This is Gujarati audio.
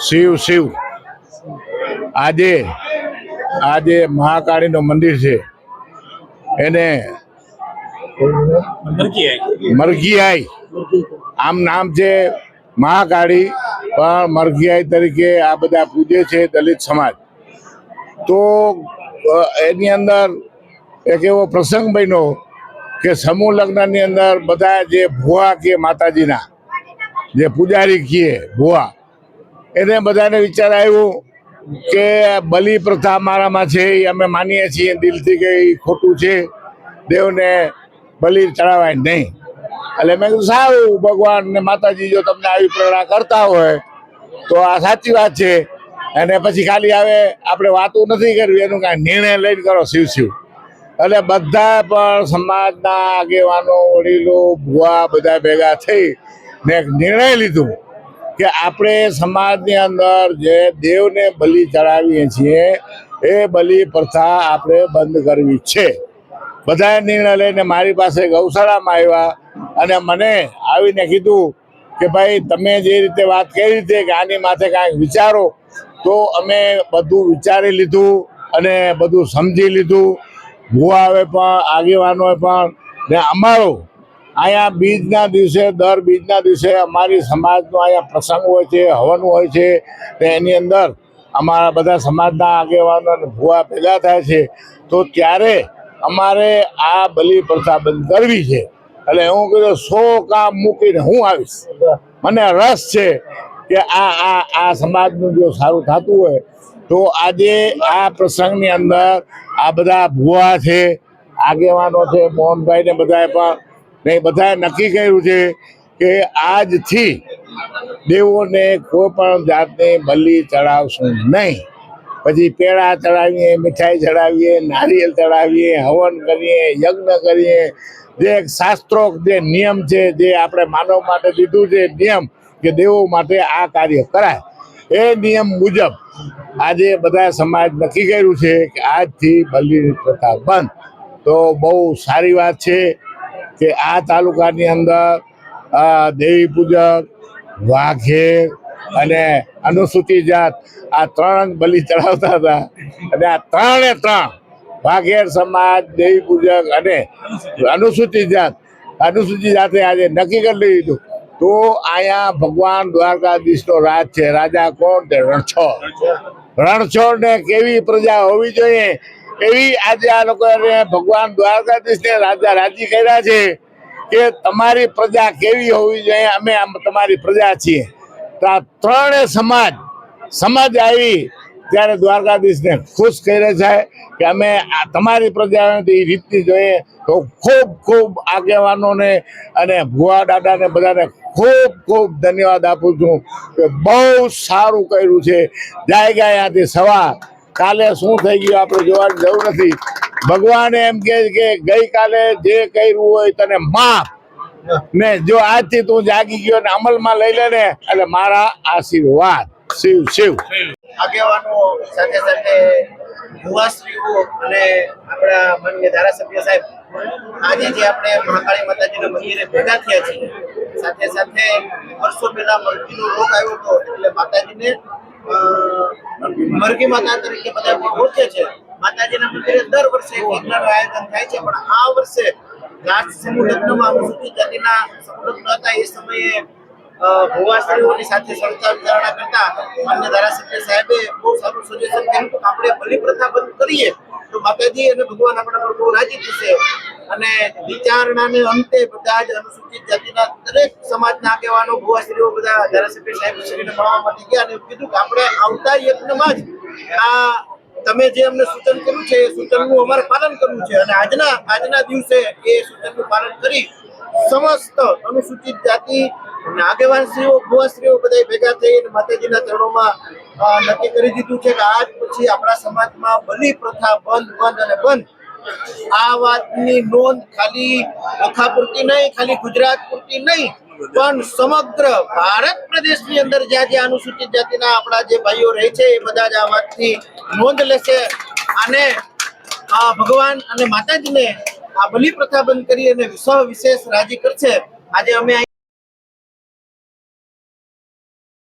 શિવ શિવ આજે આજે મહાકાળીનું મંદિર છે એને મરઘીઆઈ આમ નામ છે મહાકાળી, પણ મરઘીઆઈ તરીકે આ બધા પૂજે છે દલિત સમાજ. તો એની અંદર એક એવો પ્રસંગ બન્યો કે સમૂહ લગ્નની અંદર બધા જે ભુવા કે માતાજીના જે પૂજારી કીએ ભુવા, એને બધાને વિચાર આવ્યું કે બલિ પ્રથા અમારામાં છે, એ અમે માનીએ છીએ દિલથી કે એ ખોટું છે, દેવને બલિ ચડાવાય નહીં. એટલે મેં કીધું સારું, ભગવાન ને માતાજી જો તમને આવી પ્રેરણા કરતા હોય તો આ સાચી વાત છે. અને પછી ખાલી આવે આપણે વાતો નથી કરવી, એનું કાંઈ નિર્ણય લઈને કરો શિવ શિવ. એટલે બધા પણ સમાજના આગેવાનો, વડીલો, ભુવા બધા ભેગા થઈ ને એક નિર્ણય લીધું કે આપણે સમાજની અંદર જે દેવને બલિ ચડાવીએ છીએ એ બલિ પ્રથા આપણે બંધ કરવી છે. બધાએ નિર્ણય લઈને મારી પાસે ગૌશાળામાં આવ્યા અને મને આવીને કીધું કે ભાઈ તમે જે રીતે વાત કરી છે કે આની માથે કાંઈક વિચારો, તો અમે બધું વિચારી લીધું અને બધું સમજી લીધું. ભુવાઓએ પણ, આગેવાનોએ પણ, ને અમારો અહીંયા બીજના દિવસે, દર બીજના દિવસે અમારી સમાજનો અહીંયા પ્રસંગ હોય છે, હવન હોય છે. ને એની અંદર અમારા બધા સમાજના આગેવાનો અને ભુવા ભેગા થાય છે. તો ત્યારે અમારે આ બલિ પ્રથા બંધ કરવી છે. એટલે હું કીધું 100 કામ મૂકીને હું આવીશ. મને રસ છે કે આ સમાજનું જો સારું થતું હોય તો આજે આ પ્રસંગની અંદર આ બધા ભુવા છે, આગેવાનો છે, મોહનભાઈ ને બધાએ પણ ને બધાએ નક્કી કર્યું છે કે આજથી દેવોને કોઈ પણ જાતની બલિ ચડાવશું નહીં. પછી પેડા ચડાવીએ, મીઠાઈ ચડાવીએ, નારિયેળ ચડાવીએ, હવન કરીએ, યજ્ઞ કરીએ. જે શાસ્ત્રોક્ત જે નિયમ છે, જે આપણે માનવ માટે દીધું છે નિયમ કે દેવો માટે આ કાર્ય કરાય, એ નિયમ મુજબ આજે બધા સમાજ નક્કી કર્યું છે કે આજથી બલિની પ્રથા બંધ. તો બહુ સારી વાત છે કે આ તાલુકાની અંદર દેવી પૂજક, વાઘેર અને અનુસૂચિત જાત આ 3 બલિ ચડાવતા હતા. અને આ 3 વાઘેર સમાજ, દેવી પૂજક અને અનુસૂચિત જાતે આજે નક્કી કરી લીધું. તો અહીંયા ભગવાન દ્વારકાધીશનો રાજ છે. રાજા કોણ? તે રણછોડ. રણછોડને કેવી પ્રજા હોવી જોઈએ એવી આજે આ લોકોએ ભગવાન દ્વારકાધીશને રાજા રાજી કર્યા છે કે તમારી પ્રજા કેવી હોવી જોઈએ, અમે તમારી પ્રજા છીએ. તો આ 3 સમાજ આવી ત્યારે દ્વારકાધીશને ખુશ કરે છે કે અમે તમારી પ્રજા એ રીતની જોઈએ. તો ખૂબ ખૂબ આગેવાનોને અને ભુવા દાદાને બધાને ખૂબ ખૂબ ધન્યવાદ આપું છું કે બહુ સારું કર્યું છે. જાય ગયા ત્યાંથી સવાર કાલે શું થઈ ગયું આપણે જોવાની જરૂર નથી. ભગવાને એમ કહે કે ગઈકાલે જે કર્યું હોય તને માફ, ને જો આજથી તું જાગી ગયો ને અમલમાં લઈ લે ને એટલે મારા આશીર્વાદ. શિવ શિવ. આગેવાનો સાથે સાથે ભુવાશ્રીઓ અને આપણા માનનીય ધારાસભ્ય સાહેબ, આજે જે આપણે મહાકાળી માતાજીના મંદિરે ભેગા થયા છીએ, સાથે સાથે વર્ષો પહેલા મરઘીનો રોગ આવ્યો હતો એટલે માતાજીને મરઘી માતા તરીકે બધા ઓળખે છે. માતાજીના મંદિરે દર વર્ષે એક યજ્ઞનું આયોજન થાય છે, પણ આ વર્ષે લાસ્ટ સમૂહ લગ્નમાં અનુસૂચિત જાતિના સમૂહ લગ્ન હતા. એ સમયે ભુવાશ્રીઓની સાથે ચર્ચા વિચારણા કરતા માન્ય ધારાસભ્ય સાહેબે બહુ સારું સજેશન કર્યું કે આપણે બલિ પ્રથા બંધ કરીએ તો માતાજી અને ભગવાન આપણા પર બહુ રાજી થશે. અને વિચારણાને અંતે બધા જ અનુસૂચિત જાતિના દરેક સમાજના આગેવાનો, ભુવાશ્રીઓ બધા ધારાસભ્ય સાહેબ શ્રીને મળવા માટે ગયા અને કીધું કે આપણે આવતા યજ્ઞમાં જ આ તમે જે અમને સૂચન કર્યું છે એ સૂચનનું અમારે પાલન કરવું છે. અને આજના દિવસે એ સૂચનનું પાલન કરી સમસ્ત અનુસૂચિત જાતિ આગેવાનશ્રીઓ, ભુવાશ્રીઓ બધા ભેગા થઈ માતાજીના ચરણોમાં નક્કી કરી દીધું છે કે આજ પછી આપણા સમાજમાં બલિ પ્રથા બંધ અને બંધ. આ વાતની નોંધ ખાલી ઓખા પૂરતી નહીં, ખાલી ગુજરાત પૂરતી નહીં, પણ સમગ્ર ભારત પ્રદેશની અંદર જ્યાં જ્યાં અનુસૂચિત જાતિના આપણા જે ભાઈઓ રહે છે એ બધા જ આ વાતની નોંધ લેશે અને ભગવાન અને માતાજીને આ બલિ પ્રથા બંધ કરી અને વિશેષ રાજી કરશે. આજે અમે